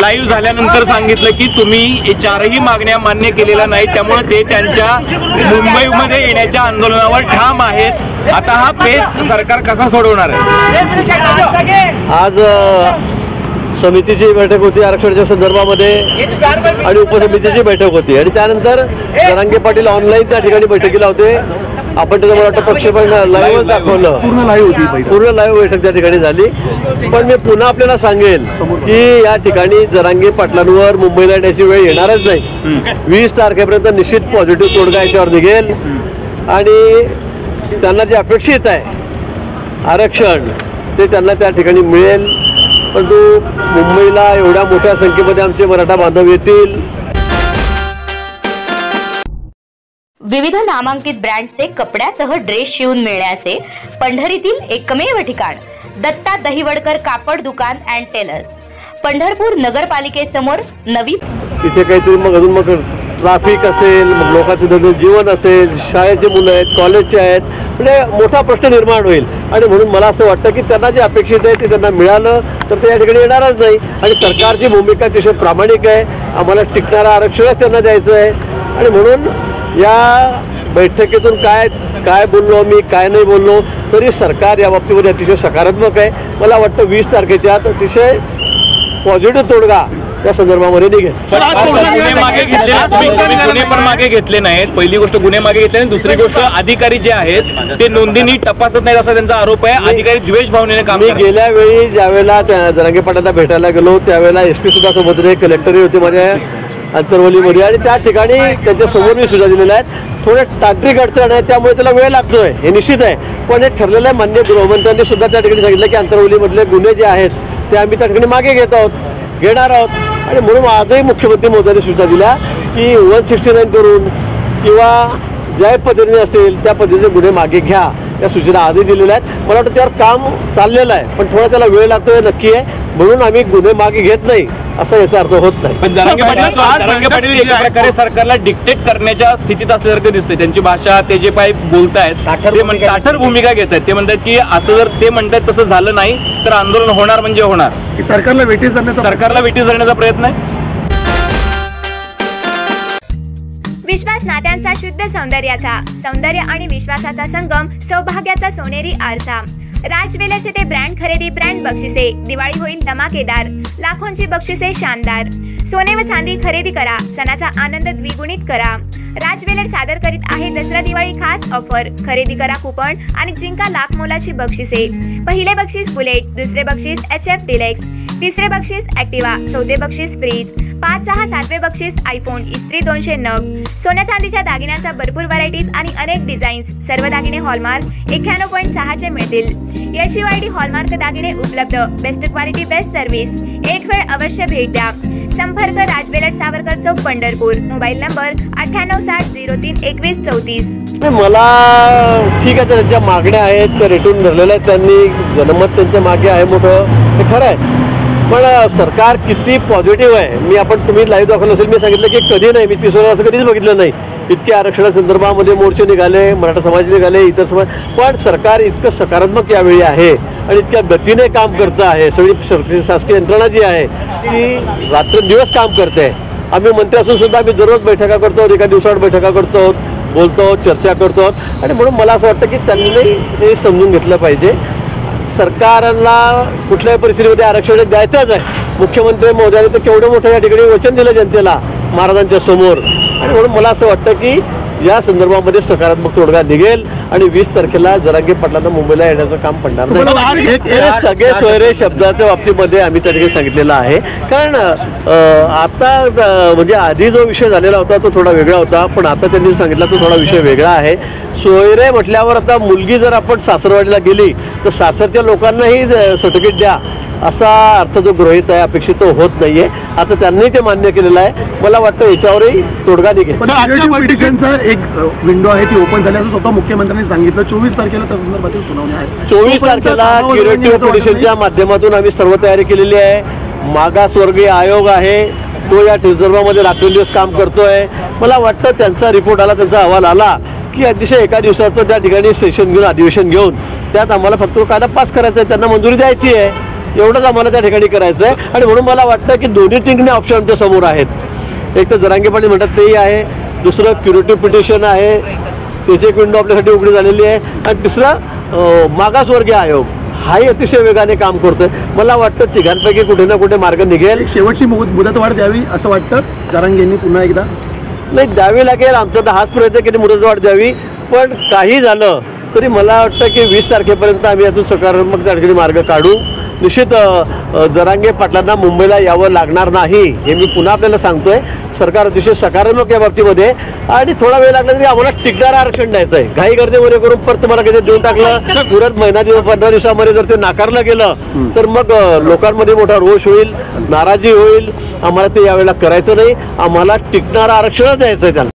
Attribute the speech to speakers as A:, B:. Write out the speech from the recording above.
A: Live झाल्यानंतर सांगितलं की तुम्ही चारही मागण्या मान्य केलेल्या नाही, त्यामुळे ते त्यांच्या मुंबईमध्ये येण्याच्या आंदोलनावर ठाम आहेत। आता हा पेच सरकार कसा सोडवणार आहे?
B: आज समितीची बैठक होती आरक्षणाच्या संदर्भामध्ये आणि उपसमितीची बैठक होती आणि त्यानंतर जरांगे पाटील ऑनलाईन त्या ठिकाणी बैठकीला होते। आपण त्याचं मला वाटतं प्रक्षेपण लाईव्ह दाखवलं, पूर्ण लाईव्ह बैठक त्या ठिकाणी झाली। पण मी पुन्हा आपल्याला सांगेल की या ठिकाणी जरांगे पाटलांवर मुंबईला येण्याची वेळ येणारच नाही। 20 तारखेपर्यंत निश्चित पॉझिटिव्ह तोडगा याच्यावर निघेल आणि त्यांना जे अपेक्षित आहे आरक्षण ते त्यांना त्या ठिकाणी मिळेल। परंतु मुंबईला एवढ्या मोठ्या संख्येमध्ये आमचे मराठा बांधव येतील।
C: विविध नामांकित ब्रँडचे कपड्यासह ड्रेस शिवून मिळण्याचे पंढरीतील एकमेव ठिकाण दत्ता दहिवडकर कापड दुकान अँड टेलर्स, पंढरपूर नगरपालिकेसमोर नवी।
B: इथे काहीतरी मग अजून मग ट्रॅफिक असेल, मग लोकांचं जीवन असेल, शाळेचे मुलं आहेत, कॉलेजचे आहेत, म्हणजे मोठा प्रश्न निर्माण होईल। आणि म्हणून मला असं वाटतं की त्यांना जे अपेक्षित आहे ते त्यांना मिळालं तर ते या ठिकाणी येणारच नाही। आणि सरकारची भूमिका अतिशय प्रामाणिक आहे, आम्हाला टिकणारं आरक्षणच त्यांना द्यायचं आहे। आणि म्हणून या बैठकीतून काय बोललो मी, काय नाही बोललो, तरी सरकार या बाबतीमध्ये अतिशय सकारात्मक आहे। मला वाटतं 20 तारखेच्या आत अतिशय पॉझिटिव्ह तोडगा त्या संदर्भामध्ये निघेल।
A: गुन्हे पण मागे घेतले नाहीत, पहिली गोष्ट गुन्हे मागे घेतले नाही, दुसरी गोष्ट अधिकारी जे आहेत ते नोंदणी तपासत नाहीत असा त्यांचा आरोप आहे। अधिकारी द्वेष भावनेने काम करतात।
B: गेल्या वेळी ज्यावेळेला जरांगे पाटलांना भेटायला गेलो त्यावेळेला SP सुद्धा सोबत होते, कलेक्टरही होते माझ्या अंतरवलीमध्ये आणि त्या ठिकाणी त्यांच्या समोर मी सुद्धा दिलेल्या आहेत। थोडे तांत्रिक अडचण आहे त्यामुळे त्याला वेळ लागतोय हे निश्चित आहे, पण हे ठरलेलं आहे। माननीय गृहमंत्र्यांनी सुद्धा त्या ठिकाणी सांगितलं की अंतरवलीमधले गुन्हे जे आहेत ते आम्ही त्या ठिकाणी मागे घेणार आहोत। आणि म्हणून आजही मुख्यमंत्री महोदयांनी सूचना दिल्या की 169 करून किंवा ज्या पद्धतीने असेल त्या पद्धतीने गुन्हे मागे घ्या, या सूचना आजही दिलेल्या आहेत। मला वाटतं त्यावर काम चाललेलं आहे, पण थोडा त्याला वेळ लागतोय नक्की आहे, म्हणून आम्ही गुन्हे मागे घेत नाही असा याचा अर्थ होत नाही।
A: पण जरांगे पाटील एका प्रकारे सरकारला डिक्टेट करण्याच्या स्थितीत असल्यासारखं दिसतंय। त्यांची भाषा, ते जे काही बोलतायत ते ताठर भूमिका घेत आहेत। ते म्हणतात की असं जर ते म्हणतात तसं झालं नाही तर आंदोलन होणार म्हणजे होणार। सरकारला वेठीस धरण्याचा प्रयत्न आहे।
D: विश्वास नात्यांचा, शुद्ध सौंदर्याचा, सौंदर्य आणि विश्वासाचा संगम, सौभाग्याचा सोनेरी आरसा। राज ज्वेलर्स येथे ब्रँड खरेदी, ब्रँड बक्षिसे, दिवाळी होईल धमाकेदार, लाखोंची बक्षिसे शानदार। सोने व चांदी खरेदी करा, सणाचा आनंद द्विगुणित करा। राज ज्वेलर्स सादर करीत आहे दसरा दिवाळी खास ऑफर। खरेदी करा कुपन आणि जिंका लाख मोलाची बक्षिसे। पहिले बक्षीस बुलेट, दुसरे बक्षीस HF डिलेक्स, तिसरे बक्षीस ॲक्टिवा, चौथे बक्षीस फ्रीज, 5, 6, 7वे बक्षीस आयफोन, इस्त्री 200 नग। सोन्या चांदीच्या दागिन्यांचा भरपूर व्हरायटीज आणि अनेक डिझाईन्स। सर्व दागिने हॉलमार्क 91.6चे मिळतील। HUID हॉलमार्क दागिने उपलब्ध, बेस्ट क्वालिटी, बेस्ट सर्व्हिस। एक वेळ अवश्य भेट द्या। संपर्क Raj jewellers, Savarkar Chowk, Pandharpur. Mobile number 9860032134।
B: मला ठीक आहे, त्यांच्या मागण्या आहेत त्या रेटून धरलेल्या आहेत, त्यांनी जनमत त्यांच्या मागे आहे मोठं, हे खरं आहे। पण सरकार किती पॉझिटिव्ह आहे, तुम्ही लाईव्ह दाखवलं असेल, मी सांगितलं की कधी नाही, मी 30 वर्ष असं कधीच बघितलं नाही। इतके आरक्षणासंदर्भामध्ये मोर्चे निघाले, मराठा समाज निघाले, इतर समाज, पण सरकार इतकं सकारात्मक यावेळी आहे आणि इतक्या गतीने काम करतं आहे। सगळी शासकीय यंत्रणा जी आहे ती रात्रंदिवस काम करते। आम्ही मंत्री असून सुद्धा आम्ही दररोज बैठका करतो, एका दिवसावर बैठका करतो, बोलतो, चर्चा करतो। आणि म्हणून मला असं वाटतं की त्यांनी हे समजून घेतलं पाहिजे, सरकारला कुठल्याही परिस्थितीमध्ये आरक्षण द्यायचंच आहे। मुख्यमंत्री महोदयांनी तर केवढं मोठं या ठिकाणी वचन दिलं जनतेला महाराजांच्या समोर। आणि म्हणून मला असं वाटतं की या संदर्भामध्ये सकारात्मक तोडगा निघेल आणि 20 तारखेला जरांगे पाटलांना मुंबईला येण्याचं काम पडणार नाही। हे सगळे सोयरे शब्दाच्या बाबतीमध्ये आम्ही त्या ठिकाणी सांगितलेलं आहे। कारण आता म्हणजे आधी जो विषय झालेला होता तो थोडा वेगळा होता, पण आता त्यांनी सांगितला तो थोडा विषय वेगळा आहे। सोयरे म्हटल्यावर आता मुलगी जर आपण सासरवाडीला गेली तर सासरच्या लोकांनाही सर्टिफिकेट द्या असा अर्थ जो गृहीत आहे, अपेक्षित तो होत नाहीये। आता त्यांनी ते मान्य केलेलं आहे। मला वाटतं याच्यावरही तोडगा निघेल।
E: पण पिटिशनचा एक विंडो आहे ती ओपन झाली असं स्वतः मुख्यमंत्र्यांनी सांगितलं। 24 तारखेला त्या संदर्भातील सुनावणी आहे।
B: 24 तारखेला क्युरेटिव्ह पिटिशनच्या माध्यमातून आम्ही सर्व तयारी केलेली आहे। मागासवर्गीय आयोग आहे तो या संदर्भामध्ये रात्रंदिवस काम करतोय। मला वाटतं त्यांचा रिपोर्ट आला, त्यांचा अहवाल आला की अतिशय एका दिवसाचं त्या ठिकाणी सेशन घेऊन, अधिवेशन घेऊन त्यात आम्हाला फक्त कायदा पास करायचा आहे, त्यांना मंजुरी द्यायची आहे। एवढंच आम्हाला त्या ठिकाणी करायचं आहे. आणि म्हणून मला वाटतं की दोन्ही तिन्ही ऑप्शन आमच्या समोर आहेत. एक तर जरांगे पाटील म्हणतात तेही आहे, दुसरं क्युरेटिव्ह पिटिशन आहे, त्याची एक विंडो आपल्यासाठी उघडी झालेली आहे, आणि तिसरं मागासवर्गीय आयोग हाही अतिशय वेगाने काम करतोय. मला वाटतं तिघांपैकी कुठे ना कुठे मार्ग निघेल.
E: शेवटची मुदतवाढ द्यावी असं वाटतं जरांगे यांनी पुन्हा एकदा.
B: नाही, द्यावी लागेल. आमचा तर हाच प्रयत्न की मुदतवाढ द्यावी. पण काही झालं तरी मला वाटतं की 20 तारखेपर्यंत आम्ही यातून सकारात्मक त्या ठिकाणी मार्ग काढू. निश्चित जरांगे पाटलांना मुंबईला यावं लागणार नाही हे मी पुन्हा आपल्याला सांगतोय. सरकार अतिशय सकारात्मक या बाबतीमध्ये, आणि थोडा वेळ लागला तरी आम्हाला टिकणारं आरक्षण द्यायचं आहे. घाई गर्दीमध्ये करून परत तुम्हाला किती देऊन टाकलं, तुरंत महिना 15 दिवसामध्ये जर ते नाकारलं गेलं तर मग लोकांमध्ये मोठा रोष होईल, नाराजी होईल. आम्हाला ते यावेळेला करायचं नाही. आम्हाला टिकणारं आरक्षणच द्यायचं आहे त्यांना.